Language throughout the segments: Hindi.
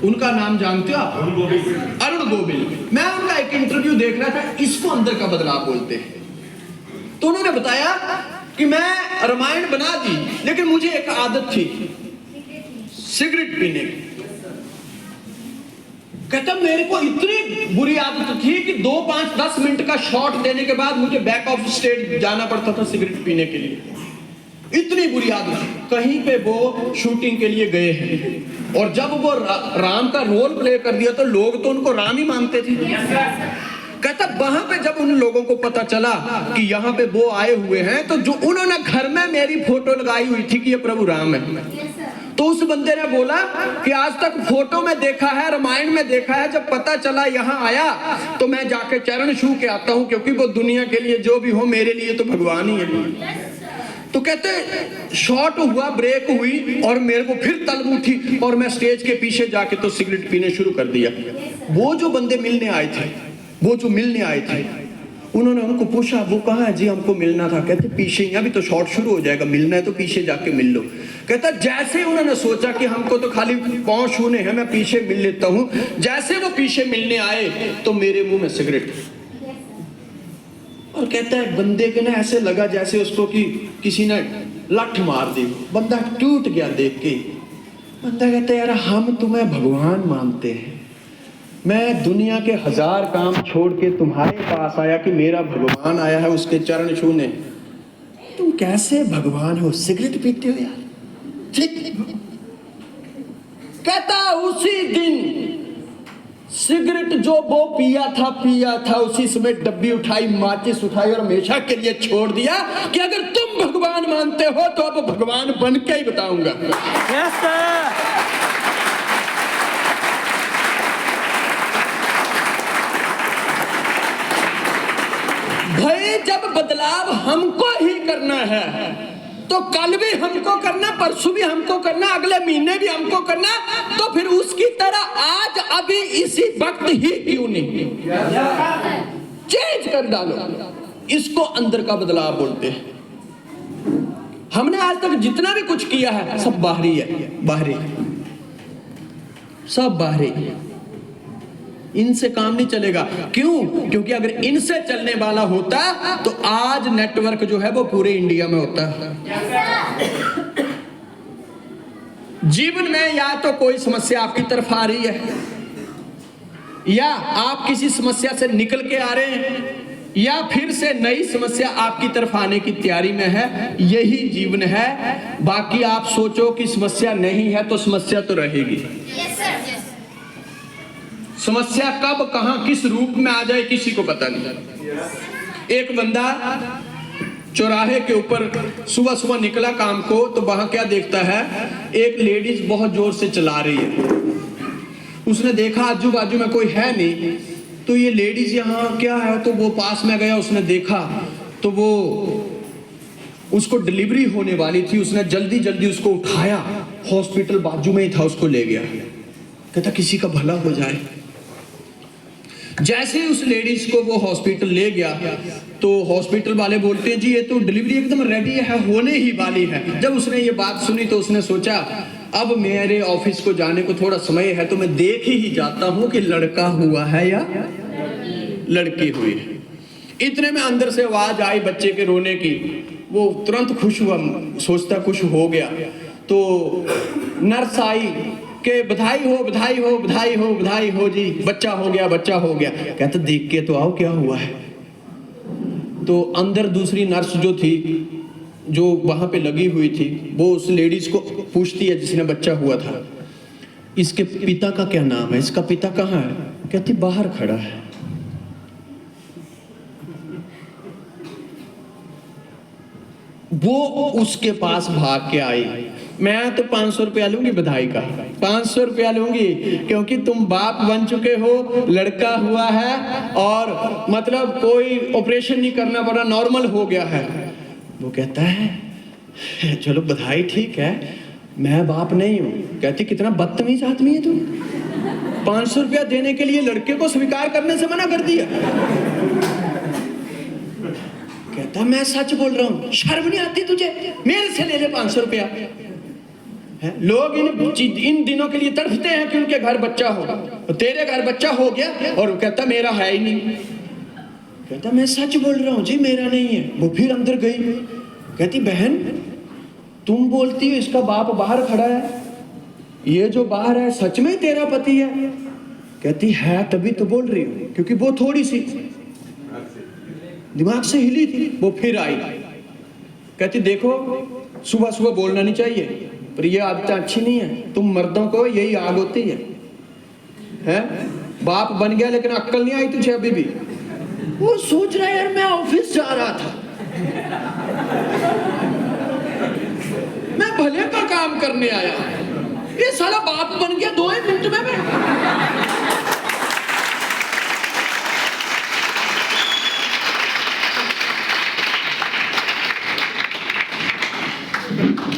उनका नाम जानते हो आप? अरुण गोविल। मैं उनका एक इंटरव्यू देख रहा था, इसको अंदर का बदलाव बोलते हैं। तो उन्होंने बताया कि मैं रामायण बना दी, लेकिन मुझे एक आदत थी, सिगरेट पीने की। कहता मेरे को इतनी बुरी आदत थी कि 2, 5, 10 मिनट का शॉट देने के बाद मुझे बैक ऑफ स्टेज जाना पड़ता था सिगरेट पीने के लिए। इतनी बुरी आदत। कहीं पे वो शूटिंग के लिए गए हैं और जब वो राम का रोल प्ले कर दिया तो लोग तो उनको राम ही मानते थे। कहता वहां पे जब उन लोगों को पता चला कि यहाँ पे वो आए हुए हैं, तो जो उन्होंने घर में मेरी फोटो लगाई हुई थी कि ये प्रभु राम है, तो उस बंदे ने बोला कि आज तक फोटो में देखा है, रामायण में देखा है, जब पता चला यहाँ आया तो मैं जाके चरण छू के आता हूँ, क्योंकि वो दुनिया के लिए जो भी हो मेरे लिए तो भगवान ही है। तो कहते शॉट हुआ, ब्रेक हुई और मेरे को फिर तलब उठी और मैं स्टेज के पीछे जाके तो सिगरेट पीने शुरू कर दिया। वो जो बंदे मिलने आए थे, वो जो मिलने आए थे, उन्होंने उनको पूछा वो कहाँ है जी, हमको मिलना था। कहते पीछे, यहाँ भी तो शॉट शुरू हो जाएगा, मिलना है तो पीछे जाके मिल लो। कहता जैसे ही उन्होंने सोचा कि हमको तो खाली पांव छूने हैं, मैं पीछे मिल लेता हूँ, जैसे वो पीछे मिलने आए तो मेरे मुंह में सिगरेट। और कहता है बंदे के ना ऐसे लगा जैसे उसको कि किसी ने लठ मार दी, बंदा टूट गया देख के। बंदा कहता है यार हम तुम्हें भगवान मानते हैं, मैं दुनिया के 1000 काम छोड़ के तुम्हारे पास आया कि मेरा भगवान आया है उसके चरण छूने, तुम कैसे भगवान हो, सिगरेट पीते हो यार। ठीक। कहता उसी दिन सिगरेट जो वो पिया था उसी समय डब्बी उठाई, माचिस उठाई और हमेशा के लिए छोड़ दिया कि अगर तुम भगवान मानते हो तो अब भगवान बन के ही बताऊंगा। Yes sir. भाई जब बदलाव हमको ही करना है तो कल भी हमको करना, परसों भी हमको करना, अगले महीने भी हमको करना, तो फिर उसकी तरह आज अभी इसी वक्त ही क्यों नहीं चेंज कर डालो। इसको अंदर का बदलाव बोलते हैं। हमने आज तक जितना भी कुछ किया है सब बाहरी है, बाहरी, सब बाहरी। इनसे काम नहीं चलेगा। क्यों? क्योंकि अगर इनसे चलने वाला होता तो आज नेटवर्क जो है वो पूरे इंडिया में होता। जीवन में या तो कोई समस्या आपकी तरफ आ रही है, या आप किसी समस्या से निकल के आ रहे हैं, या फिर से नई समस्या आपकी तरफ आने की तैयारी में है। यही जीवन है। बाकी आप सोचो कि समस्या नहीं है तो समस्या तो रहेगी। समस्या कब कहां किस रूप में आ जाए किसी को पता नहीं। एक बंदा चौराहे के ऊपर सुबह सुबह निकला काम को, तो वहां क्या देखता है, एक लेडीज बहुत जोर से चला रही है। उसने देखा आजू बाजू में कोई है नहीं, तो ये लेडीज यहाँ क्या है, तो वो पास में गया, उसने देखा तो वो उसको डिलीवरी होने वाली थी। उसने जल्दी जल्दी उसको उठाया, हॉस्पिटल बाजू में ही था, उसको ले गया। कहता किसी का भला हो जाए। जैसे ही उस लेडीज को वो हॉस्पिटल ले गया तो हॉस्पिटल वाले बोलते हैं जी ये तो डिलीवरी एकदम रेडी है, होने ही वाली है। जब उसने ये बात सुनी तो उसने सोचा अब मेरे ऑफिस को जाने को थोड़ा समय है, तो मैं देख ही जाता हूं कि लड़का हुआ है या लड़की हुई है। इतने में अंदर से आवाज आई बच्चे के रोने की। वो तुरंत खुश हुआ, सोचता कुछ हो गया। तो नर्स आई कि बधाई हो बधाई हो बधाई हो बधाई हो जी, बच्चा हो गया बच्चा हो गया। कहते देख के तो आओ क्या हुआ है। तो अंदर दूसरी नर्स जो थी, जो वहां पे लगी हुई थी, वो उस लेडीज को पूछती है जिसने बच्चा हुआ था, इसके पिता का क्या नाम है, इसका पिता कहाँ है। कहती बाहर खड़ा है। वो उसके पास भाग के आई। मैं तो 500 रुपया लूंगी बधाई का, 500 रुपया लूंगी, क्योंकि तुम बाप बन चुके हो, लड़का हुआ है और मतलब कोई ऑपरेशन नहीं करना पड़ा, नॉर्मल हो गया है। वो कहता है चलो बधाई ठीक है, मैं बाप नहीं हूं। कहती कितना बदतमीज आदमी है तुम, 500 रुपया देने के लिए लड़के को स्वीकार करने से मना कर दिया। कहता मैं सच बोल रहा हूं, शर्म नहीं आती तुझे, मेरे से ले ले 500 रुपया। लोग इन दिनों के लिए तड़पते हैं कि उनके घर बच्चा हो। तो तेरे घर बच्चा हो गया और वो कहता मेरा है ही नहीं। कहता मैं सच बोल रहा हूँ जी, मेरा नहीं है। वो फिर अंदर गई, कहती बहन तुम बोलती हो इसका बाप बाहर खड़ा है, ये जो बाहर है सच में तेरा पति है? कहती है तभी तो बोल रही हूँ, क्योंकि वो थोड़ी सी दिमाग से हिली थी। वो फिर आई, कहती देखो सुबह सुबह बोलना नहीं चाहिए, पर ये आदतें अच्छी नहीं है। तुम मर्दों को यही आग होती है, बाप बन गया लेकिन अक्ल नहीं आई तुझे अभी भी। वो सोच रहा है यार मैं ऑफिस जा रहा था, मैं भले का काम करने आया, ये साला बाप बन गया 2 मिनट में मैं।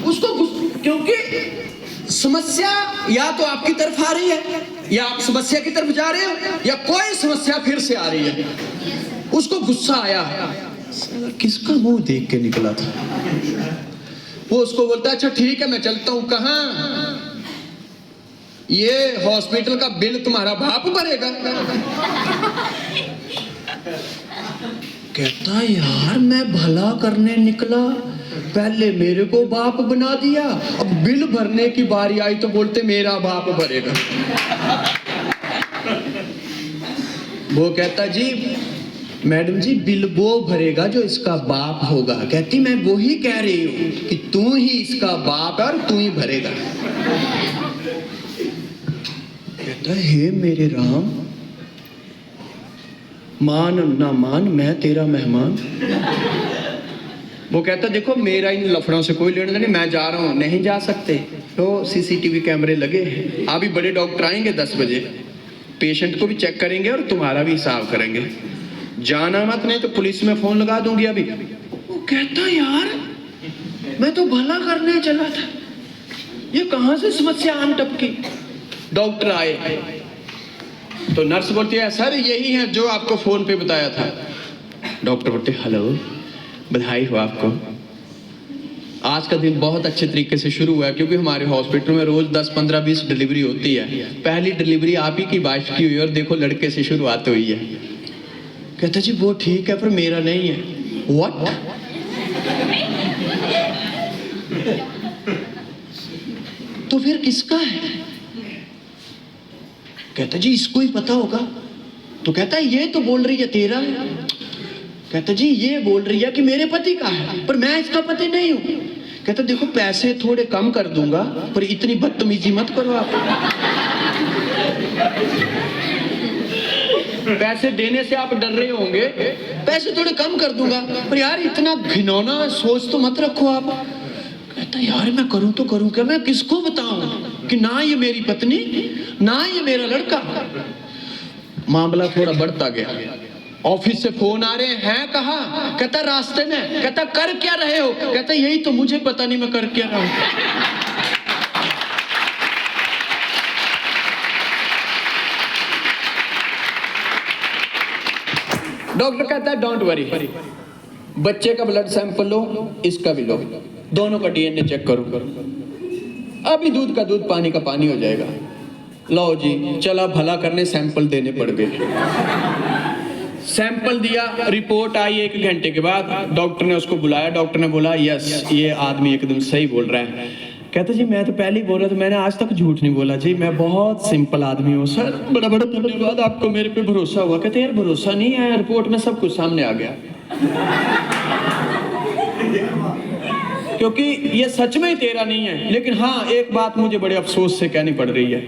उसको क्योंकि समस्या या तो आपकी तरफ आ रही है या आप समस्या की तरफ जा रहे हो, या कोई समस्या फिर से आ रही है। उसको गुस्सा आया, किसका मुंह देख के निकला था। वो उसको बोलता अच्छा ठीक है मैं चलता हूं। कहां? ये हॉस्पिटल का बिल तुम्हारा बाप भरेगा। कहता यार मैं भला करने निकला, पहले मेरे को बाप बना दिया, अब बिल भरने की बारी आई तो बोलते मेरा बाप भरेगा। वो कहता जी मैडम जी बिल वो भरेगा जो इसका बाप होगा। कहती मैं वो ही कह रही हूं कि तू ही इसका बाप और तू ही भरेगा। कहता हे मेरे राम, मान ना मान मैं तेरा मेहमान। वो कहता देखो मेरा इन लफड़ों से कोई लेना नहीं, मैं जा रहा हूँ। नहीं जा सकते, तो सीसीटीवी कैमरे लगे हैं, अभी बड़े डॉक्टर आएंगे 10 बजे, पेशेंट को भी चेक करेंगे और तुम्हारा भी हिसाब करेंगे, जाना मत नहीं तो पुलिस में फोन लगा दूंगी अभी। वो कहता यार मैं तो भला करने चला था, ये कहां से समस्या आम टपकी। डॉक्टर आए तो नर्स बोलती है सर यही है जो आपको फोन पे बताया था। डॉक्टर बोलते हेलो, बधाई हो आपको, आज का दिन बहुत अच्छे तरीके से शुरू हुआ है, क्योंकि हमारे हॉस्पिटल में रोज 10, 15, 20 डिलीवरी होती है। पहली डिलीवरी आप ही की बाइश की हुई और देखो लड़के से शुरुआत हुई है। कहता जी वो ठीक है पर मेरा नहीं है। व्हाट? तो फिर किसका है? कहता जी इसको ही पता होगा। तो कहता है ये तो बोल रही है तेरा है। कहता जी ये बोल रही है कि मेरे पति का है, पर मैं इसका पति नहीं हूं। कहता देखो पैसे थोड़े कम कर दूंगा पर इतनी बदतमीजी मत करो आप। पैसे देने से आप डर रहे होंगे, पैसे थोड़े कम कर दूंगा पर यार इतना घिनौना सोच तो मत रखो आप। कहता यार मैं करूं तो करूं क्या, मैं किसको बताऊं कि ना ये मेरी पत्नी ना ये मेरा लड़का। मामला थोड़ा बढ़ता गया, ऑफिस से फोन आ रहे हैं कहा। कहता रास्ते में। कहता कर क्या रहे हो? कहता यही तो मुझे पता नहीं मैं कर क्या रहा हूं। डॉक्टर कहता है डोंट वरी, बच्चे का ब्लड सैंपल लो, इसका भी लो, दोनों का डीएनए चेक करो, अभी दूध का दूध पानी का पानी हो जाएगा। लो जी, चला भला करने सैंपल देने पड़ गए। सैंपल दिया, रिपोर्ट आई 1 घंटे के बाद। डॉक्टर ने उसको बुलाया, डॉक्टर ने बोला यस ये आदमी एकदम सही बोल रहा है। कहता जी मैं तो पहले ही बोल रहा था, मैंने आज तक झूठ नहीं बोला जी, मैं बहुत सिंपल आदमी हूँ। सर बड़ा बड़ा धन्यवाद, आपको मेरे पे भरोसा हुआ। कहते यार भरोसा नहीं है, रिपोर्ट में सब कुछ सामने आ गया। क्योंकि ये सच में ही तेरा नहीं है। लेकिन हाँ एक बात मुझे बड़े अफसोस से कहनी पड़ रही है,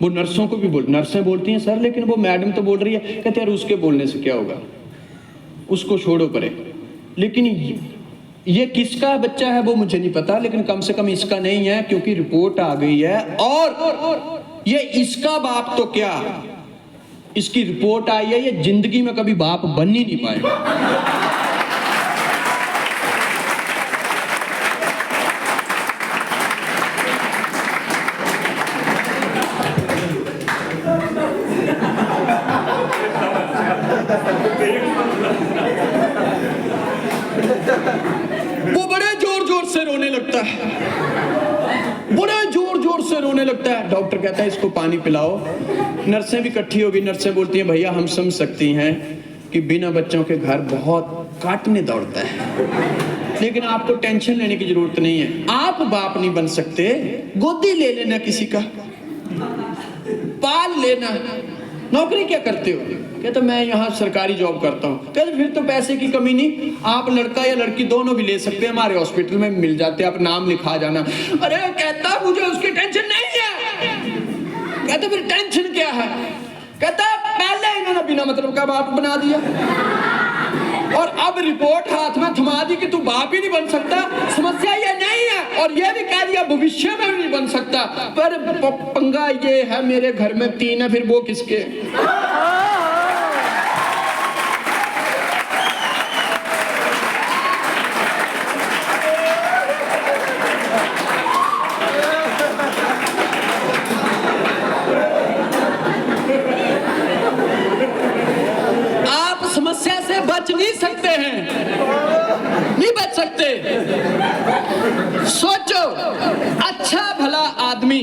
वो नर्सों को भी नर्सें बोलती हैं सर लेकिन वो मैडम तो बोल रही है। कहते यार उसके बोलने से क्या होगा, उसको छोड़ो करे। लेकिन ये किसका बच्चा है वो मुझे नहीं पता, लेकिन कम से कम इसका नहीं है क्योंकि रिपोर्ट आ गई है। और ये इसका बाप तो क्या, इसकी रिपोर्ट आई है, ये जिंदगी में कभी बाप बन ही नहीं पाएगा। वो बड़े जोर जोर से रोने लगता है, बड़े जोर कहता है इसको पानी पिलाओ। नर्सें भी इकट्ठी होगी, नर्सें बोलती हैं भैया हम समझ सकती हैं कि बिना बच्चों के घर बहुत काटने दौड़ता है, लेकिन आपको टेंशन लेने की जरूरत नहीं है। आप बाप नहीं बन सकते, गोदी ले लेना, किसी का पाल लेना। नौकरी क्या करते हो? कहते मैं यहाँ सरकारी जॉब करता हूँ। कहते फिर तो पैसे की कमी नहीं, आप लड़का या लड़की दोनों भी ले सकते हैं, हमारे हॉस्पिटल में मिल जाते हैं, आप नाम लिखा जाना। अरे कहता मुझे उसकी टेंशन नहीं है। कहते फिर टेंशन क्या है? कहता पहले इन्होंने बिना मतलब का बाप बना दिया और अब रिपोर्ट हाथ में थमा दी कि तू बाप ही नहीं बन सकता। समस्या ये नहीं है, और ये भी कह दिया भविष्य में भी नहीं बन सकता। पर पंगा ये है मेरे घर में 3 है, फिर वो किसके? समस्या से बच नहीं सकते हैं, नहीं बच सकते। सोचो, अच्छा भला आदमी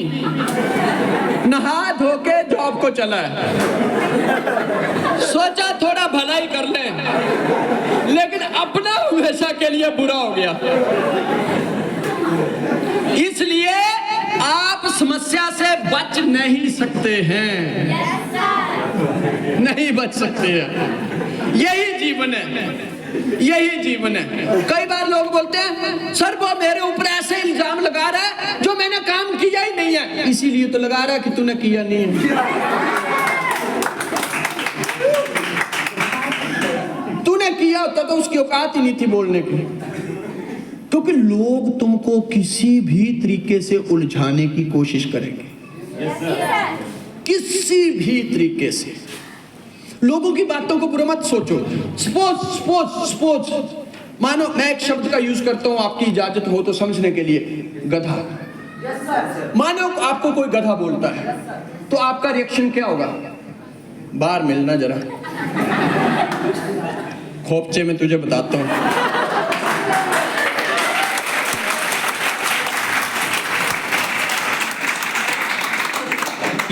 नहा धो के जॉब को चला है, सोचा थोड़ा भलाई कर ले, लेकिन अपना हमेशा के लिए बुरा हो गया। इसलिए आप समस्या से बच नहीं सकते हैं, नहीं बच सकते हैं। यही जीवन है, यही जीवन है। कई बार लोग बोलते हैं सर वो मेरे ऊपर ऐसे इल्जाम लगा रहा है जो मैंने काम किया ही नहीं है। इसीलिए तो लगा रहा है कि तूने किया नहीं है। तूने किया होता तो उसकी औकात ही नहीं थी बोलने की। क्योंकि लोग तुमको किसी भी तरीके से उलझाने की कोशिश करेंगे, किसी भी तरीके से। लोगों की बातों को बुरा मत सोचो। सपोज मानो मैं एक शब्द का यूज करता हूं, आपकी इजाजत हो तो समझने के लिए, गधा। मानो आपको कोई गधा बोलता है तो आपका रिएक्शन क्या होगा? बाहर मिलना जरा, खोपचे में तुझे बताता हूं।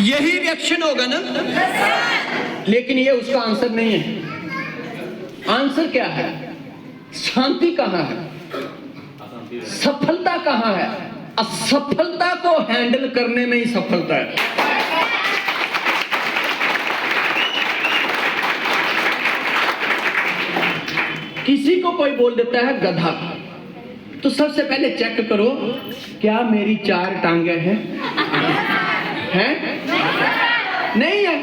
यही रिएक्शन होगा ना? लेकिन ये उसका आंसर नहीं है। आंसर क्या है? शांति कहां है? सफलता कहां है? असफलता को हैंडल करने में ही सफलता है। किसी को कोई बोल देता है गधा, तो सबसे पहले चेक करो क्या मेरी 4 टांगे हैं? नहीं है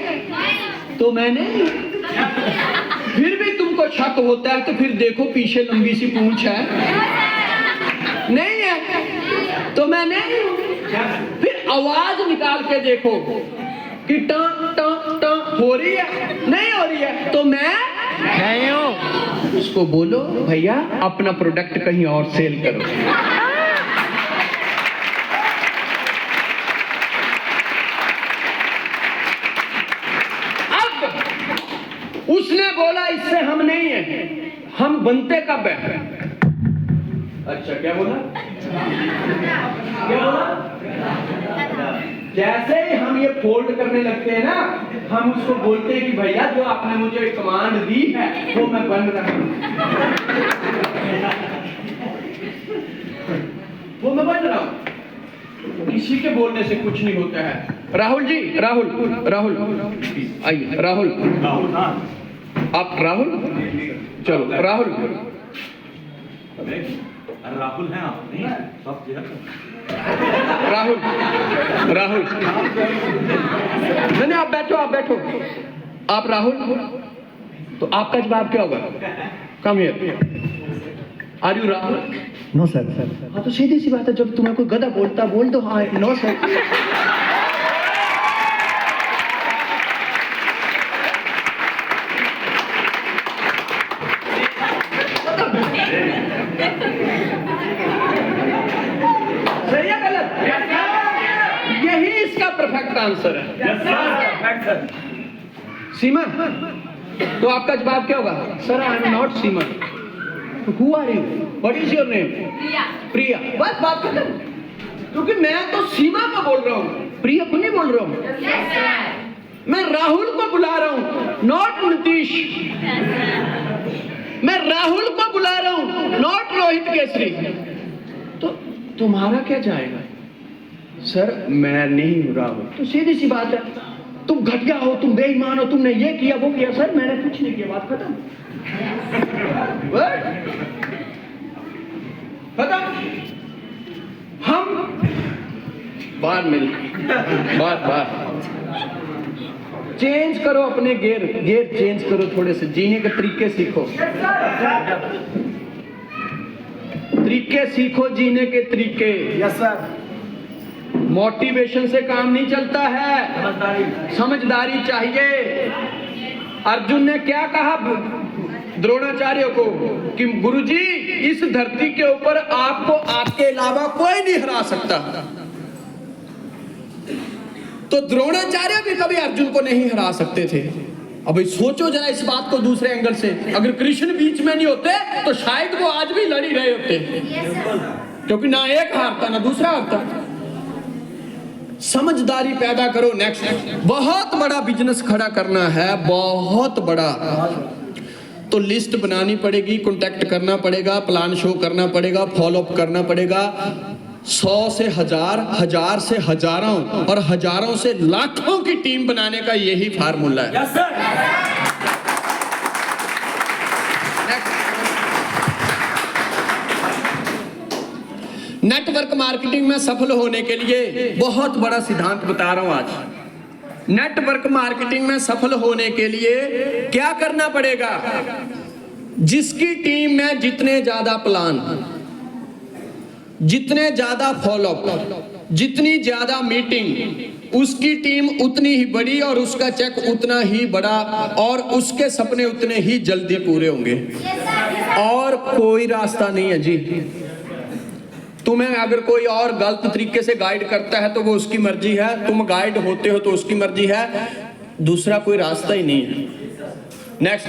तो मैंने, फिर भी तुमको शक होता है तो फिर देखो पीछे लंबी सी पूंछ है। नहीं है तो मैं नहीं हूं। फिर आवाज निकाल के देखो कि टा टा टा हो रही है, नहीं हो रही है तो मैं नहीं हूं। उसको बोलो भैया अपना प्रोडक्ट कहीं और सेल करो। उसने बोला इससे हम नहीं है, हम बनते कब है? अच्छा क्या बोला? क्या बोला? जैसे ही हम ये फोल्ड करने लगते हैं ना, हम उसको बोलते हैं कि भैया जो आपने मुझे कमांड दी है वो मैं बन रहा हूं, वो मैं बन रहा हूं। किसी के बोलने से कुछ नहीं होता है। राहुल जी, राहुल आइए। राहुल आप राहुल, चलो राहुल हैं आप? नहीं राहुल नहीं आप बैठो। आप राहुल, तो आपका जवाब क्या होगा? Come here. Are you Rahul? No sir. हाँ तो सीधी सी बात है, जब तुम्हें कोई गधा बोलता बोल दो हाँ नो सर। सही है गलत? यही इसका परफेक्ट आंसर है। सीमा, तो आपका जवाब क्या होगा? Sir I am not Seema. Who are you? What is your name? Priya. बस बात खत्म। क्योंकि मैं तो सीमा का बोल रहा हूँ। प्रिय को नहीं बोल रहा हूं, मैं राहुल को बुला रहा हूं, नॉट नीतीश। मैं राहुल को बुला रहा हूं, नॉट रोहित केसरी। तो तुम्हारा क्या जाएगा? सर मैं नहीं हूं राहुल। तो सीधी सी बात है, तुम घटिया हो, तुम बेईमान हो, तुमने ये किया वो किया। सर मैंने कुछ नहीं किया, बात खत्म। खत्म। हम बार मिल बार चेंज करो अपने गियर चेंज करो, थोड़े से जीने के तरीके सीखो, जीने के तरीके। Yes sir. मोटिवेशन से काम नहीं चलता है, समझदारी चाहिए। अर्जुन ने क्या कहा द्रोणाचार्य को कि गुरुजी इस धरती के ऊपर आपको आपके अलावा कोई नहीं हरा सकता। तो द्रोणाचार्य भी कभी अर्जुन को नहीं हरा सकते थे। अब सोचो जरा इस बात को दूसरे एंगल से, अगर कृष्ण बीच में नहीं होते तो शायद वो आज भी लड़ ही रहे होते, क्योंकि ना एक हारता ना दूसरा हारता। समझदारी पैदा करो। नेक्स्ट, बहुत बड़ा बिजनेस खड़ा करना है, बहुत बड़ा, तो लिस्ट बनानी पड़ेगी, कांटेक्ट करना पड़ेगा, प्लान शो करना पड़ेगा, फॉलो अप करना पड़ेगा। 100 से 1000, 1000 से हजारों और हजारों से लाखों की टीम बनाने का यही फार्मूला है। Yes sir. नेटवर्क मार्केटिंग में सफल होने के लिए बहुत बड़ा सिद्धांत बता रहा हूं आज। नेटवर्क मार्केटिंग में सफल होने के लिए क्या करना पड़ेगा? जिसकी टीम में जितने ज्यादा प्लान, जितने ज्यादा फॉलोअप, जितनी ज्यादा मीटिंग, उसकी टीम उतनी ही बड़ी और उसका चेक उतना ही बड़ा और उसके सपने उतने ही जल्दी पूरे होंगे। और कोई रास्ता नहीं है जी। तुम्हें अगर कोई और गलत तरीके से गाइड करता है तो वो उसकी मर्जी है, तुम गाइड होते हो तो उसकी मर्जी है, दूसरा कोई रास्ता ही नहीं है। नेक्स्ट,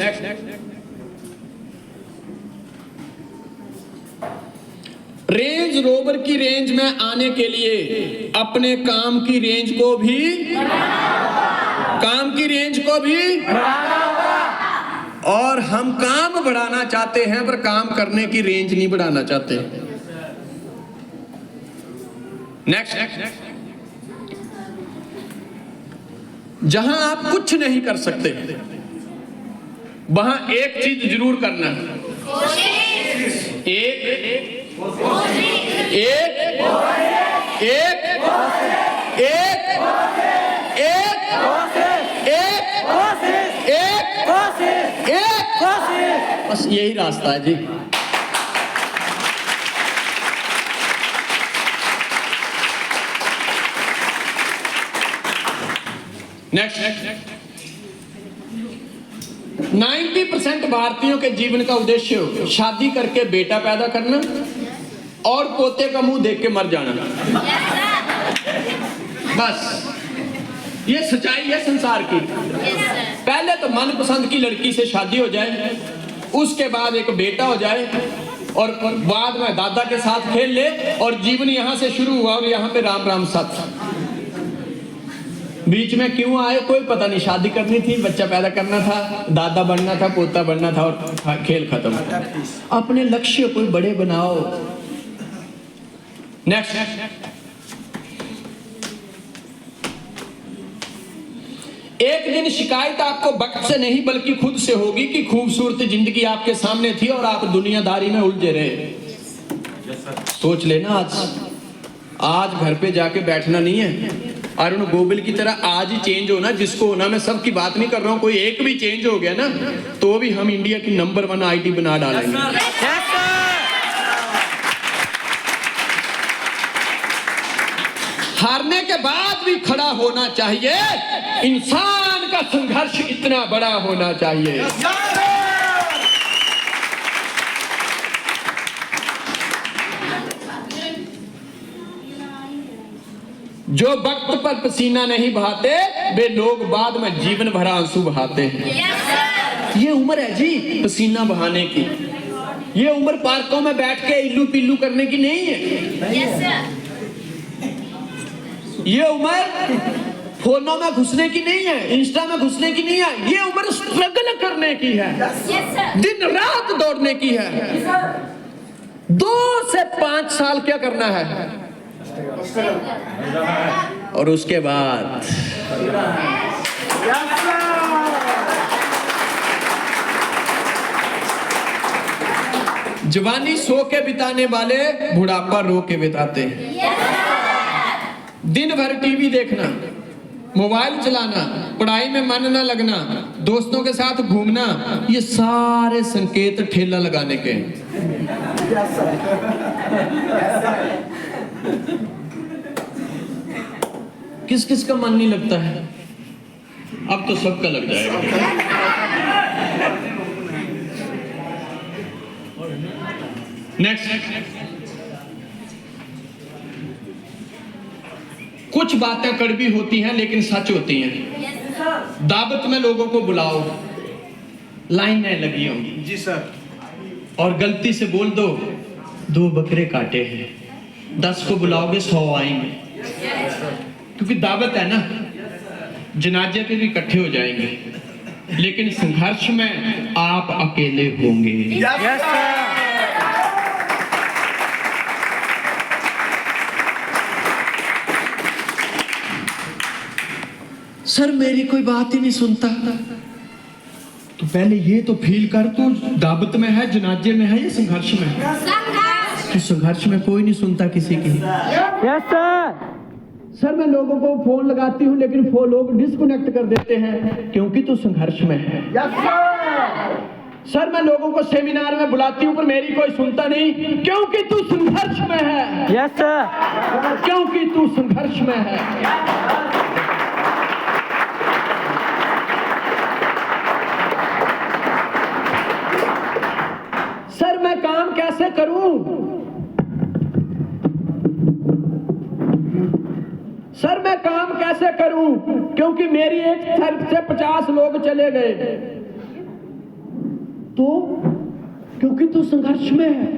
रेंज रोवर की रेंज में आने के लिए अपने काम की रेंज को भी और हम काम बढ़ाना चाहते हैं पर काम करने की रेंज नहीं बढ़ाना चाहते। नेक्स्ट, जहां आप कुछ नहीं कर सकते वहां एक चीज जरूर करना है, बस यही रास्ता है जी। नेक्स्ट, 90% भारतीयों के जीवन का उद्देश्य शादी करके बेटा पैदा करना और पोते का मुंह देख के मर जाना। बस ये सच्चाई है संसार की। पहले तो मनपसंद की लड़की से शादी हो जाए, उसके बाद एक बेटा हो जाए और बाद में दादा के साथ खेल ले और जीवन यहां से शुरू हुआ और यहां पे राम राम सत। बीच में क्यों आए कोई पता नहीं, शादी करनी थी, बच्चा पैदा करना था, दादा बनना था, पोता बनना था और खेल खत्म। अपने लक्ष्य कोई बड़े बनाओ। नेक्स्ट, एक दिन शिकायत आपको वक्त से नहीं बल्कि खुद से होगी कि खूबसूरत जिंदगी आपके सामने थी और आप दुनियादारी में उलझे रहे। सोच लेना आज घर पे जाके बैठना नहीं है। अरुण गोविल की तरह आज ही चेंज होना, जिसको होना, मैं सबकी बात नहीं कर रहा हूं, कोई एक भी चेंज हो गया ना तो भी हम इंडिया की नंबर 1 आईटी बना डालेंगे। हारने के बाद भी खड़ा होना चाहिए। इंसान का संघर्ष इतना बड़ा होना चाहिए। जो वक्त पर पसीना नहीं बहाते वे लोग बाद में जीवन भर आंसू बहाते हैं। ये उम्र है जी पसीना बहाने की। ये उम्र पार्कों में बैठ के इल्लू पिल्लू करने की नहीं है। ये उम्र फोनों में घुसने की नहीं है, इंस्टा में घुसने की नहीं है, ये उम्र स्ट्रगल करने की है, दिन रात दौड़ने की है। 2 से 5 साल क्या करना है, और उसके बाद जवानी सो के बिताने वाले बुढ़ापा रो के बिताते हैं। दिन भर टीवी देखना, मोबाइल चलाना, पढ़ाई में मन न लगना, दोस्तों के साथ घूमना, ये सारे संकेत ठेला लगाने के। किस किस का मन नहीं लगता है? अब तो सबका लग जाएगा। नेक्स्ट, कुछ बातें कड़वी होती हैं लेकिन सच होती हैं। दावत में लोगों को बुलाओ, लाइनें लगी होंगी जी सर, और गलती से बोल दो 2 बकरे काटे हैं, 10 को बुलाओगे 100 आएंगे, क्योंकि दावत है ना, जनाजे पे भी इकट्ठे हो जाएंगे, लेकिन संघर्ष में आप अकेले होंगे। सर मेरी कोई बात ही नहीं सुनता, तो पहले ये तो फील कर, तू दावत में है, जनाजे में है या संघर्ष में है? तो संघर्ष में कोई नहीं सुनता किसी की। Yes sir. सर मैं लोगों को फोन लगाती हूँ लेकिन वो लोग डिस्कनेक्ट कर देते हैं क्योंकि तू संघर्ष में है। Yes sir. सर मैं लोगों को सेमिनार में बुलाती हूँ पर मेरी कोई सुनता नहीं क्योंकि तू संघर्ष में है। Yes sir. क्योंकि तू संघर्ष में है। सर मैं काम कैसे करूं? सर मैं काम कैसे करूं? क्योंकि मेरी एक तरफ से 50 लोग चले गए। तो क्योंकि तू संघर्ष में है,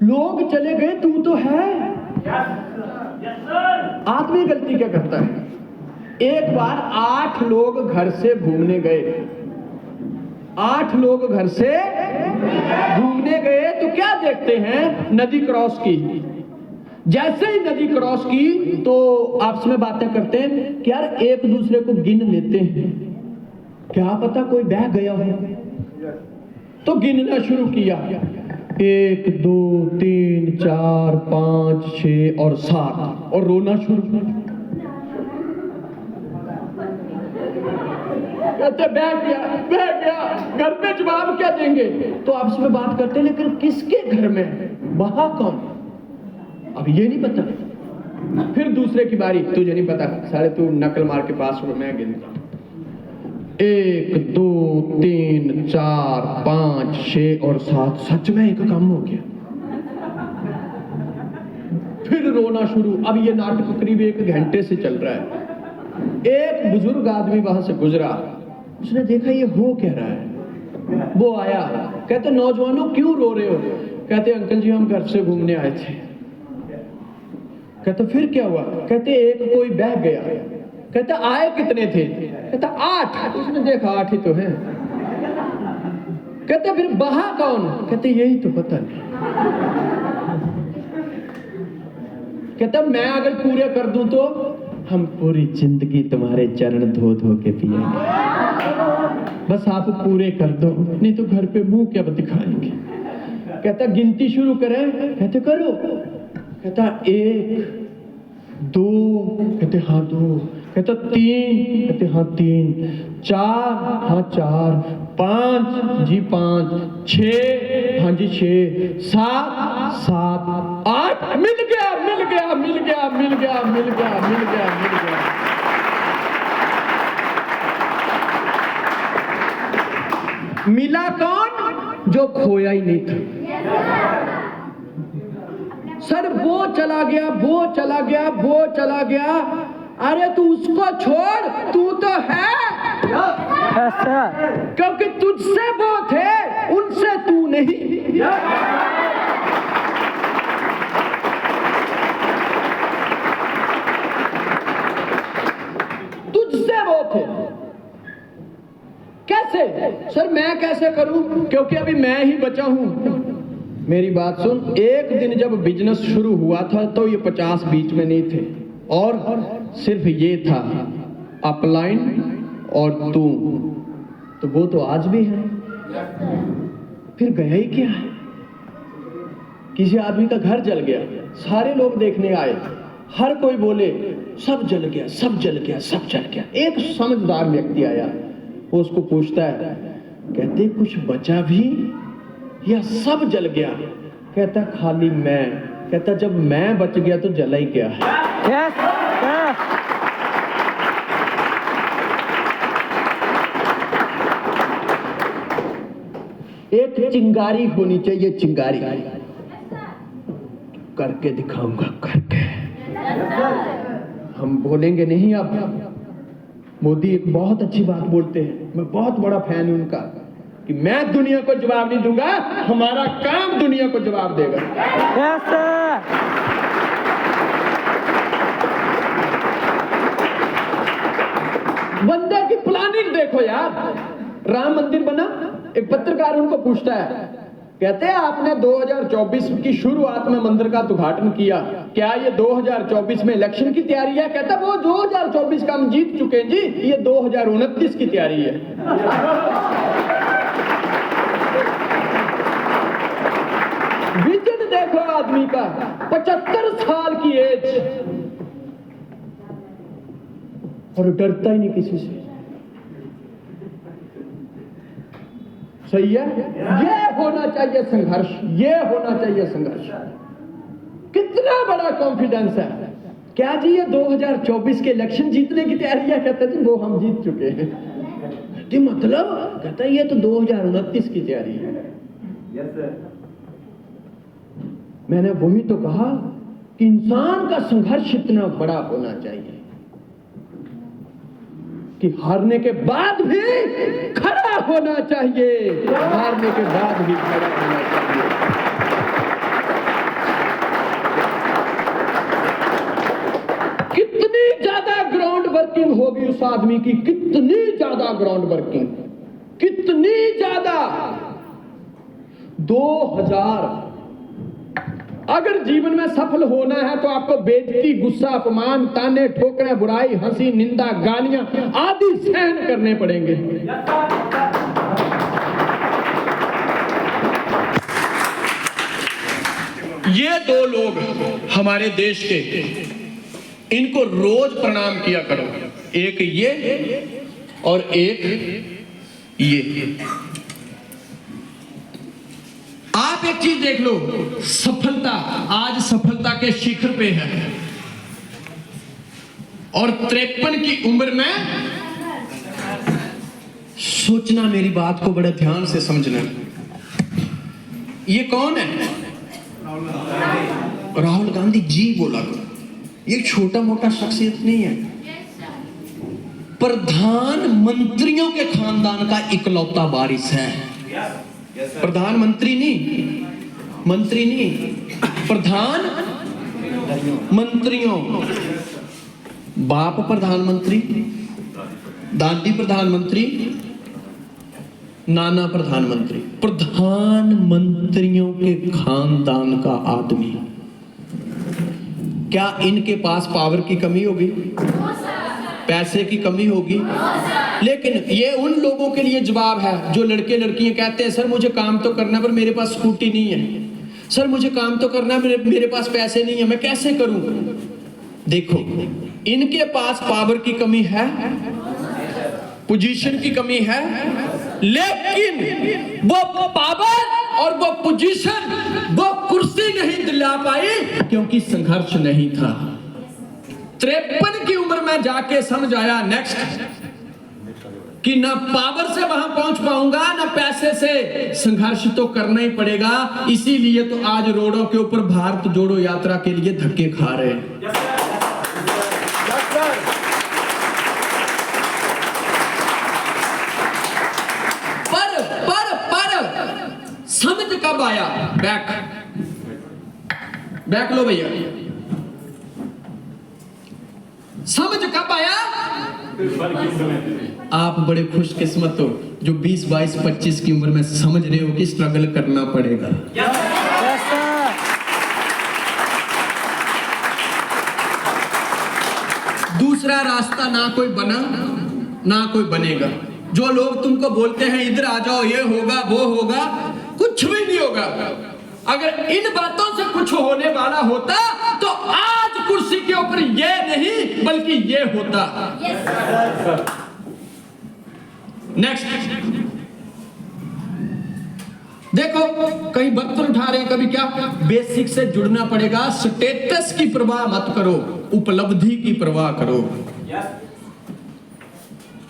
लोग चले गए, तू तो है। आदमी गलती क्या करता है? एक बार 8 लोग घर से घूमने गए, 8 लोग घर से घूमने गए तो क्या देखते हैं? नदी क्रॉस की। जैसे ही नदी क्रॉस की तो आपस में बातें करते हैं कि यार एक दूसरे को गिन लेते हैं, क्या पता कोई बह गया हो। तो गिनना शुरू किया, 1 2 3 4 5 6 और 7, और रोना शुरू। कहते बह गया, घर पे जवाब क्या देंगे? तो आपस में बात करते हैं, लेकिन किसके घर में, वहां कौन? अब ये नहीं पता। फिर दूसरे की बारी, तुझे नहीं पता, साले तू नकल मार के पास हो, मैं गिनता 1 2 3 4 5 6 और 7, सच में एक काम हो गया। फिर रोना शुरू। अब ये नाटक करीब 1 घंटे से चल रहा है। एक बुजुर्ग आदमी वहां से गुजरा, उसने देखा ये हो क्या रहा है। वो आया, कहते नौजवानों क्यों रो रहे हो? कहते अंकल जी हम घर से घूमने आए थे। कहते फिर क्या हुआ? कहते एक कोई बह गया। कहते आए कितने थे? कहते 8। उसने देखा 8 ही तो है। कहते फिर बहा कौन? कहते यही तो पता नहीं। कहता मैं अगर पूरे कर दूं तो हम पूरी जिंदगी तुम्हारे चरण धो धो के पिएंगे, बस आप पूरे कर दो, नहीं तो घर पे मुंह क्या दिखाएंगे। कहता गिनती शुरू करें? कहते करो। कहता 1 2, कहते हाँ 2, कहता 3, कहते हाँ 3, 4, हाँ 4, 5 जी 5, 6, हाँ जी 6, 7, 8, मिल गया। मिला कौन? जो खोया ही नहीं था। सर वो चला गया। अरे तू उसको छोड़, तू तो है। क्योंकि तुझसे वो थे, उनसे तू नहीं। थे। कैसे? सर मैं कैसे करूं, क्योंकि अभी मैं ही बचा हूं। मेरी बात सुन, एक दिन जब बिजनेस शुरू हुआ था तो ये 50 बीच में नहीं थे, और सिर्फ ये था अपलाइन और तू, तो वो तो आज भी है। फिर गया ही क्या है? किसी आदमी का घर जल गया, सारे लोग देखने आए, हर कोई बोले सब जल गया, सब जल गया, सब जल गया। एक समझदार व्यक्ति आया, वो उसको पूछता है, कहते कुछ बचा भी या सब जल गया? कहता खाली मैं। कहता जब मैं बच गया तो जला ही क्या है? Yes, yes. एक चिंगारी होनी चाहिए, चिंगारी। करके दिखाऊंगा, करके। हम बोलेंगे नहीं। अब मोदी एक बहुत अच्छी बात बोलते हैं, मैं बहुत बड़ा फैन हूं उनका, कि मैं दुनिया को जवाब नहीं दूंगा, हमारा काम दुनिया को जवाब देगा। Yes, sir. बंदे की प्लानिंग देखो यार। राम मंदिर बना, एक पत्रकार उनको पूछता है, कहते हैं आपने 2024 की शुरुआत में मंदिर का उद्घाटन किया, क्या ये 2024 में इलेक्शन की तैयारी है? कहता वो 2024 का हम जीत चुके हैं जी, ये 2029 की तैयारी है। विजन देखो आदमी का, 75 साल की एज, और डरता ही नहीं किसी से। सही है? ये होना चाहिए संघर्ष, ये होना चाहिए संघर्ष। कितना बड़ा कॉन्फिडेंस है। क्या जी ये 2024 के इलेक्शन जीतने की तैयारी है? कहता जी वो हम जीत चुके हैं। जी मतलब? कहता ये तो 2029 की तैयारी है। Yes sir. मैंने वही तो कहा कि इंसान का संघर्ष इतना बड़ा होना चाहिए कि हारने के बाद भी खड़ा होना चाहिए, हारने के बाद भी खड़ा होना चाहिए। कितनी ज्यादा ग्राउंड वर्किंग होगी उस आदमी की, कितनी ज्यादा ग्राउंड वर्किंग, कितनी ज्यादा। 2000 अगर जीवन में सफल होना है तो आपको बेइज्जती, गुस्सा, अपमान, ताने, ठोकरें, बुराई, हंसी, निंदा, गालियां आदि सहन करने पड़ेंगे। ये दो लोग हमारे देश के, इनको रोज प्रणाम किया करो, एक ये और एक ये। आप एक चीज देख लो, सफलता आज सफलता के शिखर पे है, और 53 की उम्र में सोचना, मेरी बात को बड़े ध्यान से समझना। ये कौन है? राहुल गांधी जी बोला करो। ये छोटा मोटा शख्सियत नहीं है, प्रधानमंत्रियों के खानदान का इकलौता वारिस है। प्रधानमंत्री नहीं, मंत्री नहीं, प्रधान मंत्रियों। बाप प्रधानमंत्री, दादी प्रधानमंत्री, नाना प्रधानमंत्री, प्रधानमंत्रियों के खानदान का आदमी। क्या इनके पास पावर की कमी होगी? पैसे की कमी होगी? लेकिन ये उन लोगों के लिए जवाब है जो लड़के लड़कियां कहते हैं सर मुझे काम तो करना पर मेरे पास स्कूटी नहीं है, सर मुझे काम तो करना मेरे पास पैसे नहीं है, मैं कैसे करूं? देखो, इनके पास पावर की कमी है, पोजीशन की कमी है, लेकिन वो पावर और वो पोजीशन, वो कुर्सी नहीं दिला पाई क्योंकि संघर्ष नहीं था। 53 की उम्र में जाके समझ आया नेक्स्ट कि ना पावर से वहां पहुंच पाऊंगा ना पैसे से, संघर्ष तो करना ही पड़ेगा। इसीलिए तो आज रोडों के ऊपर भारत जोड़ो यात्रा के लिए धक्के खा रहे हैं। पर समझ कब आया? बैक लो भैया। समझ कब आया? आप बड़े खुशकिस्मत हो जो 20, 22, 25 की उम्र में समझ रहे हो कि स्ट्रगल करना पड़ेगा। Yes sir. दूसरा रास्ता ना कोई बना ना कोई बनेगा। जो लोग तुमको बोलते हैं इधर आ जाओ, ये होगा वो होगा, कुछ भी नहीं होगा। अगर इन बातों से कुछ होने वाला होता तो आज कुर्सी के ऊपर ये नहीं बल्कि ये होता। नेक्स्ट देखो, कहीं बर्तन उठा रहे हैं, कभी क्या, बेसिक से जुड़ना पड़ेगा। स्टेटस की परवाह मत करो, उपलब्धि की परवाह करो।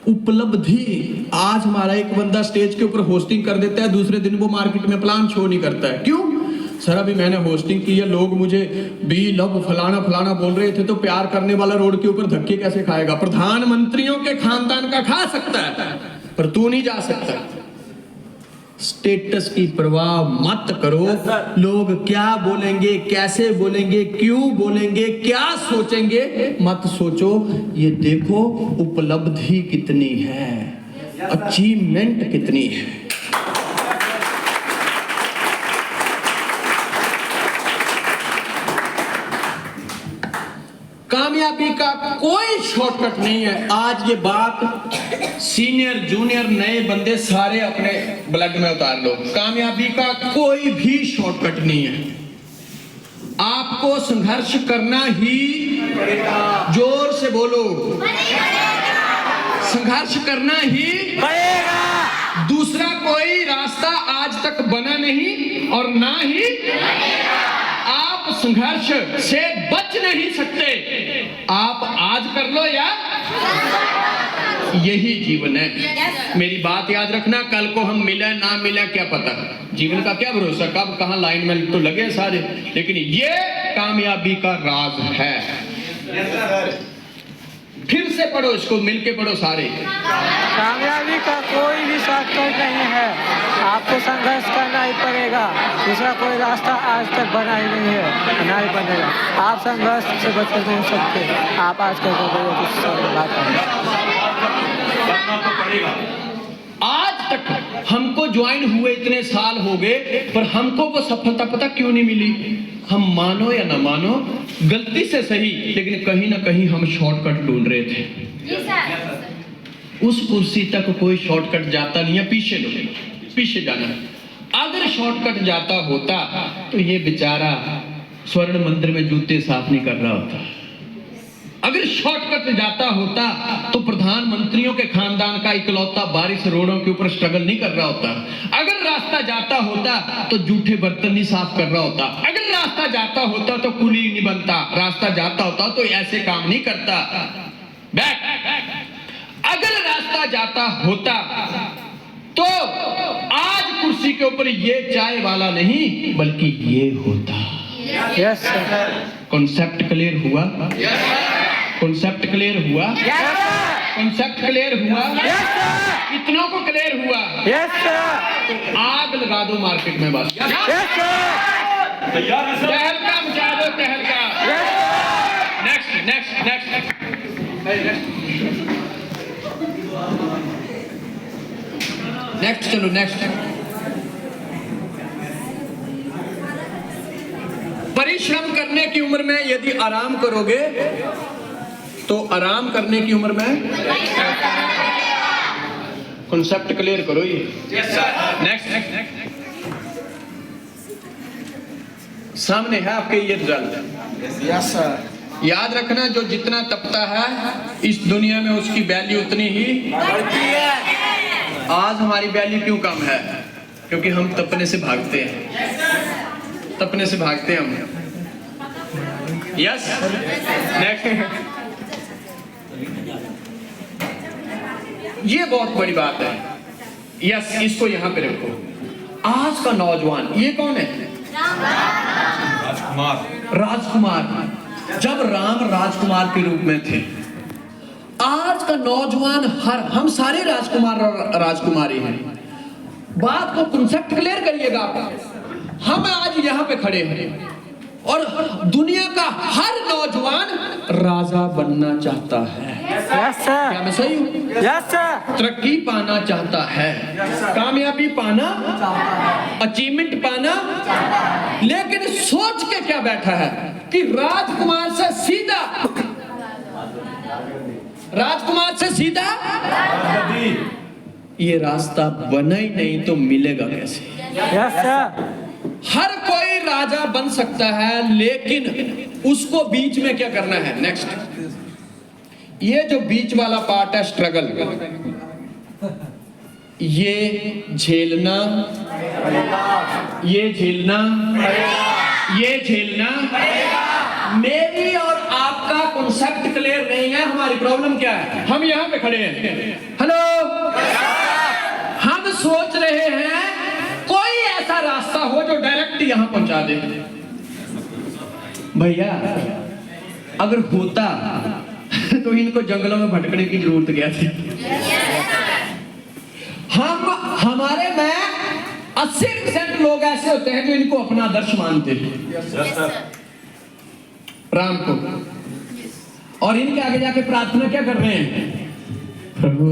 उपलब्धि। आज हमारा एक बंदा स्टेज के ऊपर होस्टिंग कर देता है, दूसरे दिन वो मार्केट में प्लान शो नहीं करता है। क्यों? सर अभी मैंने होस्टिंग की है, लोग मुझे बी लव फलाना फलाना बोल रहे थे, तो प्यार करने वाला रोड के ऊपर धक्के कैसे खाएगा? प्रधानमंत्रियों के खानदान का खा सकता है पर तू नहीं जा सकता। स्टेटस की परवाह मत करो। लोग क्या बोलेंगे, कैसे बोलेंगे, क्यों बोलेंगे, क्या सोचेंगे, मत सोचो। ये देखो उपलब्धि कितनी है, अचीवमेंट कितनी है। कामयाबी का कोई शॉर्टकट नहीं है। आज ये बात सीनियर जूनियर नए बंदे सारे अपने ब्लड में उतार लो। कामयाबी का कोई भी शॉर्टकट नहीं है। आपको संघर्ष करना ही पड़ेगा। जोर से बोलो, संघर्ष करना ही पड़ेगा। दूसरा कोई रास्ता आज तक बना नहीं और ना ही आप संघर्ष से बच नहीं सकते। आप आज कर लो या यही जीवन है। मेरी बात याद रखना, कल को हम मिले ना मिले क्या पता, जीवन का क्या भरोसा, कब कहां लाइन में तो लगे सारे। लेकिन ये कामयाबी का राज है। फिर से पढ़ो इसको, मिलके पढ़ो सारे। कामयाबी का कोई भी शॉर्टकट नहीं है, आपको संघर्ष करना ही पड़ेगा। दूसरा कोई रास्ता आज तक बना ही नहीं है, ना ही बनेगा। आप संघर्ष से बच कर नहीं सकते। आप आज कर बात आज तक हमको ज्वाइन हुए इतने साल हो गए, पर हमको वो सफलता पता क्यों नहीं मिली? हम मानो या ना मानो, गलती से सही, लेकिन कहीं ना कहीं हम शॉर्टकट ढूंढ रहे थे। उस कुर्सी तक कोई शॉर्टकट जाता नहीं है, पीछे लो, पीछे जाना। अगर शॉर्टकट जाता होता तो ये बेचारा स्वर्ण मंदिर में जूते साफ नहीं कर रहा होता। अगर शॉर्टकट जाता होता तो प्रधानमंत्रियों के खानदान का इकलौता बारिश रोडों के ऊपर स्ट्रगल नहीं कर रहा होता। अगर रास्ता जाता होता तो जूठे बर्तन नहीं साफ कर रहा होता। अगर रास्ता जाता होता तो कुली नहीं बनता। रास्ता जाता होता तो ऐसे काम नहीं करता। अगर रास्ता जाता होता तो आज कुर्सी के ऊपर ये चाय वाला नहीं बल्कि ये होता। Yes sir. कॉन्सेप्ट क्लियर हुआ? कॉन्सेप्ट क्लियर हुआ? कॉन्सेप्ट क्लियर हुआ? कितनों को क्लियर हुआ? Yes sir. आग लगा दो मार्केट में बस। Yes sir. तहलका मचा दो, तहलका। नेक्स्ट नेक्स्ट नेक्स्ट नेक्स्ट चलो नेक्स्ट। परिश्रम करने की उम्र में यदि आराम करोगे तो आराम करने की उम्र में कॉन्सेप्ट क्लियर करो ये। नेक्स्ट सामने है आपके ये रिजल्ट। Yes sir. याद रखना, जो जितना तपता है इस दुनिया में उसकी वैल्यू उतनी ही बढ़ती है। आज हमारी वैल्यू क्यों कम है? क्योंक't हम तपने से भागते हैं, तपने से भागते हैं हम। Yes next. ये बहुत बड़ी बात है। यस, इसको यहां पे रखो। आज का नौजवान ये कौन है? राजकुमार। जब राम राजकुमार के रूप में थे, आज का नौजवान हम सारे राजकुमार और राजकुमारी हैं। बात को कॉन्सेप्ट क्लियर करिएगा। हम आज यहां पे खड़े हैं, और दुनिया का हर नौजवान राजा बनना चाहता है। यस सर, क्या मैं सही हूँ? यस सर, तरक्की पाना चाहता है, कामयाबी पाना, अचीवमेंट पाना, लेकिन सोच के क्या बैठा है कि राजकुमार से सीधा ये रास्ता बना ही नहीं तो मिलेगा कैसे? यस सर, हर कोई राजा बन सकता है, लेकिन उसको बीच में क्या करना है? नेक्स्ट, ये जो बीच वाला पार्ट है स्ट्रगल, ये झेलना, ये झेलना। मेरी और आपका कॉन्सेप्ट क्लियर नहीं है। हमारी प्रॉब्लम क्या है? हम यहाँ पे खड़े हैं, हेलो, हम सोच रहे हैं कोई ऐसा रास्ता हो जो डायरेक्ट यहाँ पहुंचा दे। भैया अगर होता तो इनको जंगलों में भटकने की जरूरत क्या थी? हमारे में 80% लोग ऐसे होते हैं जो इनको अपना आदर्श मानते हैं, राम को, और इनके आगे जाके प्रार्थना क्या कर रहे हैं? प्रभु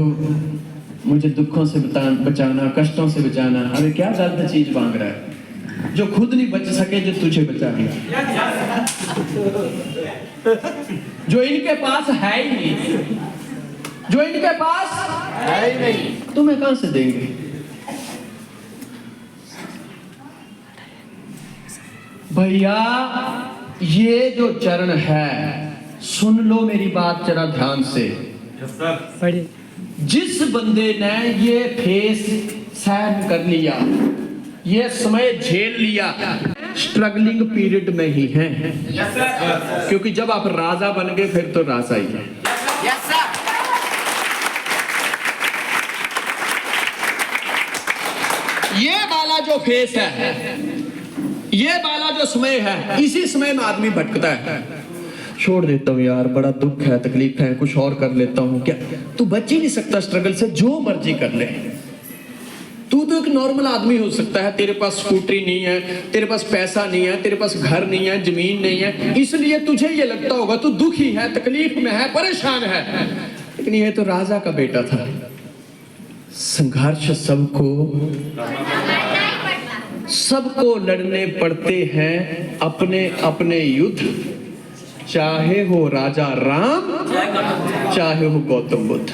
मुझे दुखों से बचाना, कष्टों से बचाना। अरे क्या गलत चीज मांग रहा है? जो खुद नहीं बच सके जो तुझे बचा दिया, जो इनके पास है ही नहीं, जो इनके पास है ही नहीं, तुम्हें कहां से देंगे? भैया ये जो चरण है, सुन लो मेरी बात जरा ध्यान से। पढ़िए। जिस बंदे ने ये फेस सहन कर लिया, ये समय झेल लिया, स्ट्रगलिंग पीरियड में ही है, क्योंकि जब आप राजा बन गए फिर तो राजा ही है। ये वाला जो फेस है, ये वाला जो समय है, इसी समय में आदमी भटकता है। छोड़ देता हूँ यार, बड़ा दुख है, तकलीफ है, कुछ और कर लेता हूँ। क्या तू बच ही नहीं सकता स्ट्रगल से? जो मर्जी कर ले, तू तो एक नॉर्मल आदमी हो सकता है। तेरे पास स्कूटरी नहीं है, तेरे पास पैसा नहीं है, तेरे पास घर नहीं है, जमीन नहीं है, इसलिए तुझे ये लगता होगा तू दुखी है, तकलीफ में है, परेशान है। लेकिन ये तो राजा का बेटा था। संघर्ष सबको लड़ने पड़ते हैं अपने अपने युद्ध, चाहे हो राजा राम, चाहे हो गौतम बुद्ध।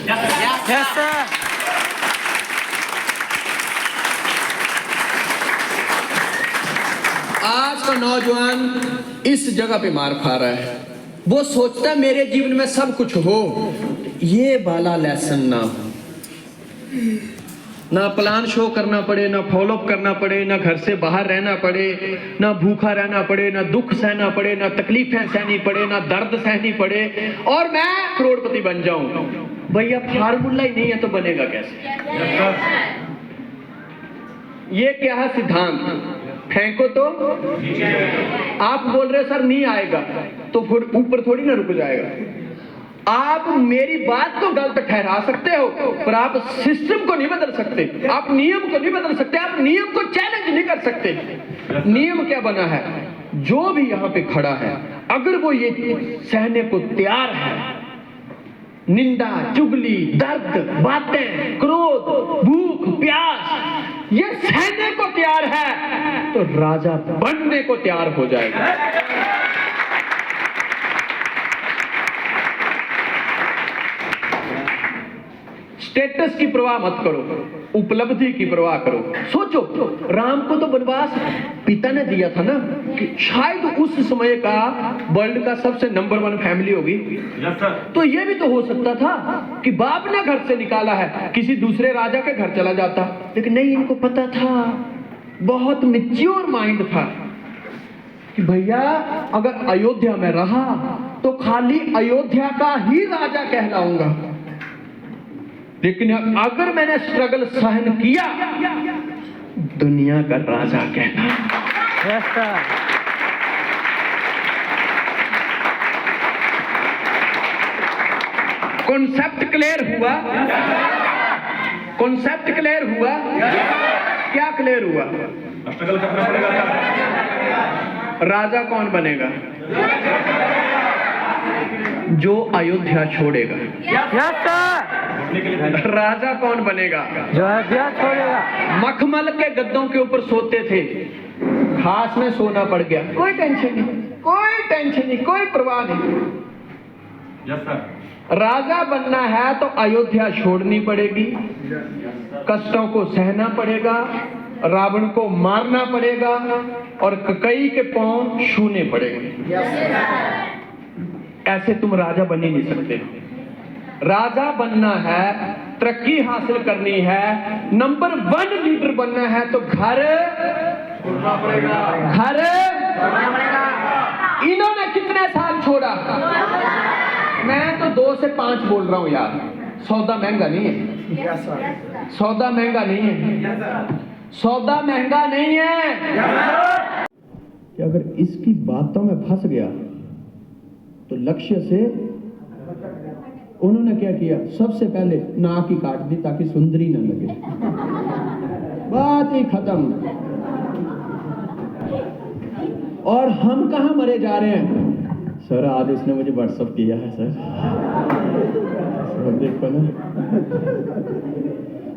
आज का नौजवान इस जगह पे मार खा रहा है। वो सोचता है मेरे जीवन में सब कुछ हो, ये वाला लेसन ना हो, ना प्लान शो करना पड़े, ना फॉलोअप करना पड़े, ना घर से बाहर रहना पड़े, ना भूखा रहना पड़े, ना दुख सहना pड़े, ना तकलीफें सहनी पड़े, ना दर्द सहनी पड़े, और मैं करोड़पति बन जाऊं। भैया फार्मूला ही नहीं है तो बनेगा कैसे? ये क्या है सिद्धांत? फेंको तो आप बोल रहे सर नहीं आएगा, तो फिर ऊपर थोड़ी ना रुक जाएगा। आप मेरी बात को गलत ठहरा सकते हो, पर आप सिस्टम को नहीं बदल सकते, आप नियम को नहीं बदल सकते, आप नियम को चैलेंज नहीं कर सकते। नियम क्या बना है? जो भी यहाँ पे खड़ा है, अगर वो ये सहने को तैयार है, निंदा, चुगली, दर्द, बातें, क्रोध, भूख, प्यास, ये सहने को तैयार है, तो राजा बनने को तैयार हो जाएगा। स्टेटस की परवाह मत करो, उपलब्धि की परवाह करो। सोचो, राम को तो वनवास पिता ने दिया था ना, कि शायद उस समय का वर्ल्ड का सबसे नंबर 1 फैमिली होगी, तो ये भी तो हो सकता था कि बाप ने घर से निकाला है, किसी दूसरे राजा के घर चला जाता। लेकिन नहीं, इनको पता था, बहुत मैच्योर माइंड था कि भैया अगर अयोध्या में रहा तो खाली अयोध्या का ही राजा कहलाऊंगा, लेकिन अगर मैंने स्ट्रगल सहन किया, दुनिया का राजा कहना। कॉन्सेप्ट क्लियर हुआ? कॉन्सेप्ट क्लियर हुआ? क्या क्लियर हुआ? स्ट्रगल करना पड़ेगा। राजा कौन बनेगा? जो अयोध्या छोड़ेगा। Yes sir. राजा कौन बनेगा? जो अयोध्या छोड़ेगा। मखमल के गद्दों के ऊपर सोते थे, घास में सोना पड़ गया, कोई टेंशन नहीं, कोई टेंशन नहीं, कोई परवाह नहीं। Yes sir. राजा बनना है तो अयोध्या छोड़नी पड़ेगी, कष्टों को सहना पड़ेगा, रावण को मारना पड़ेगा और ककई के पांव छूने पड़ेंगे। ऐसे तुम राजा बन ही नहीं सकते। राजा बनना है, तरक्की हासिल करनी है, नंबर 1 लीडर बनना है तो घर छोड़ना पड़ेगा। घर छोड़ना पड़ेगा। इन्होंने कितने साल छोड़ा? मैं तो 2 से 5 बोल रहा हूं यार। सौदा महंगा नहीं है, सौदा महंगा नहीं है, सौदा महंगा नहीं है। कि अगर इसकी बातों में फंस गया तो लक्ष्य से उन्होंने क्या किया? सबसे पहले नाक ही काट दी ताकि सुंदरी न लगे। बात ही खत्म। और हम कहां मरे जा रहे हैं? सर आज उसने मुझे व्हाट्सएप किया है सर, देखो ना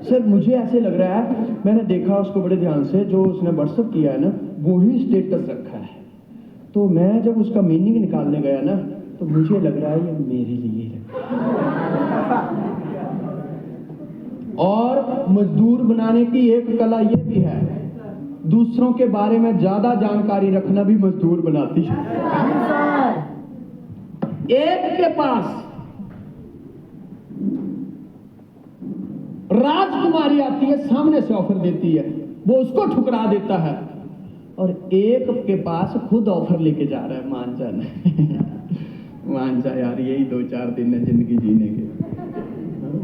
सर, मुझे ऐसे लग रहा है, मैंने देखा उसको बड़े ध्यान से, जो उसने व्हाट्सएप किया है ना वो ही स्टेटस रखा है। तो मैं जब उसका मीनिंग निकालने गया ना तो मुझे लग रहा है ये मेरे लिए है। और मजदूर बनाने की एक कला ये भी है, दूसरों के बारे में ज्यादा जानकारी रखना भी मजदूर बनाती है। एक के पास राजकुमारी आती है, सामने से ऑफर देती है, वो उसको ठुकरा देता है, और एक के पास खुद ऑफर लेके जा रहा है, मान जाना मान जा यार, यही 2-4 दिन है जिंदगी जीने के,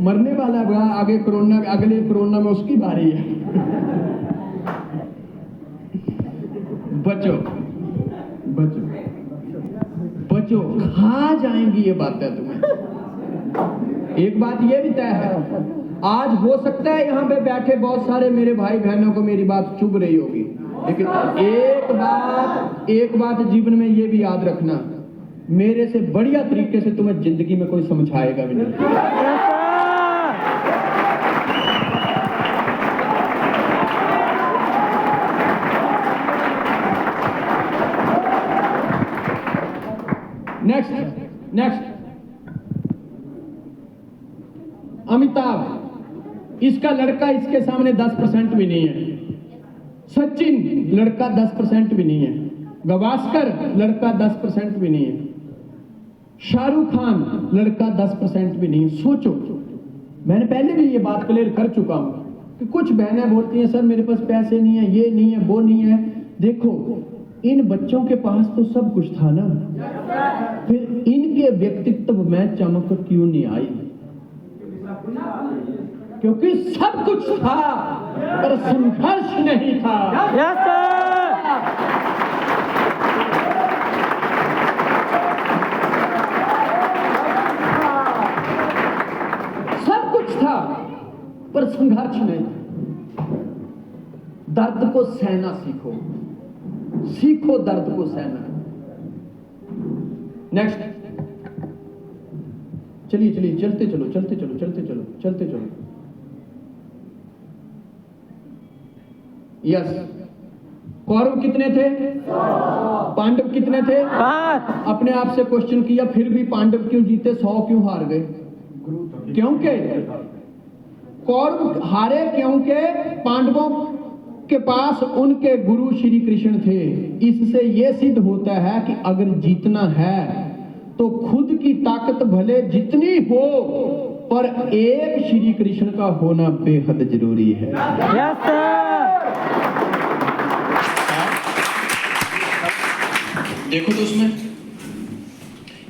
मरने वाला है, आगे कोरोना, अगले कोरोना में उसकी बारी है। बचो बचो बचो, खा जाएंगी ये बातें तुम्हें। एक बात ये भी तय है, आज हो सकता है यहाँ पे बैठे बहुत सारे मेरे भाई बहनों को मेरी बात चुभ रही होगी, लेकिन एक बात जीवन में ये भी याद रखना, मेरे से बढ़िया तरीके से तुम्हें जिंदगी में कोई समझाएगा भी नहीं। नेक्स्ट अमिताभ, इसका लड़का इसके सामने 10% भी नहीं है। सचिन लड़का 10% भी नहीं है। गवास्कर लड़का 10% भी नहीं है। शाहरुख खान लड़का 10% भी नहीं है। सोचो, मैंने पहले भी ये बात क्लियर कर चुका हूं कि कुछ बहनें बोलती हैं सर मेरे पास पैसे नहीं है, ये नहीं है, वो नहीं है। देखो, इन बच्चों के पास तो सब कुछ था ना, फिर इनके व्यक्तित्व में चमक क्यों नहीं आई? क्योंकि सब कुछ था पर संघर्ष नहीं था। Yes sir. सब कुछ था पर संघर्ष नहीं। दर्द को सहना सीखो, सीखो दर्द को सहना। नेक्स्ट, चलिए चलिए, चलते चलो चलते चलो चलते चलो चलते चलो। यस, कौरव कितने थे? पांडव कितने थे? 5। अपने आप से क्वेश्चन किया, फिर भी पांडव क्यों जीते, 100 क्यों हार गए? क्योंकि कौरव हारे क्योंकि पांडवों के पास उनके गुरु श्री कृष्ण थे। इससे यह सिद्ध होता है कि अगर जीतना है तो खुद की ताकत भले जितनी हो, पर एक श्री कृष्ण का होना बेहद जरूरी है। Yes sir. देखो तो उसमें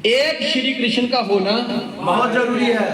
एक श्री कृष्ण का होना बहुत जरूरी है।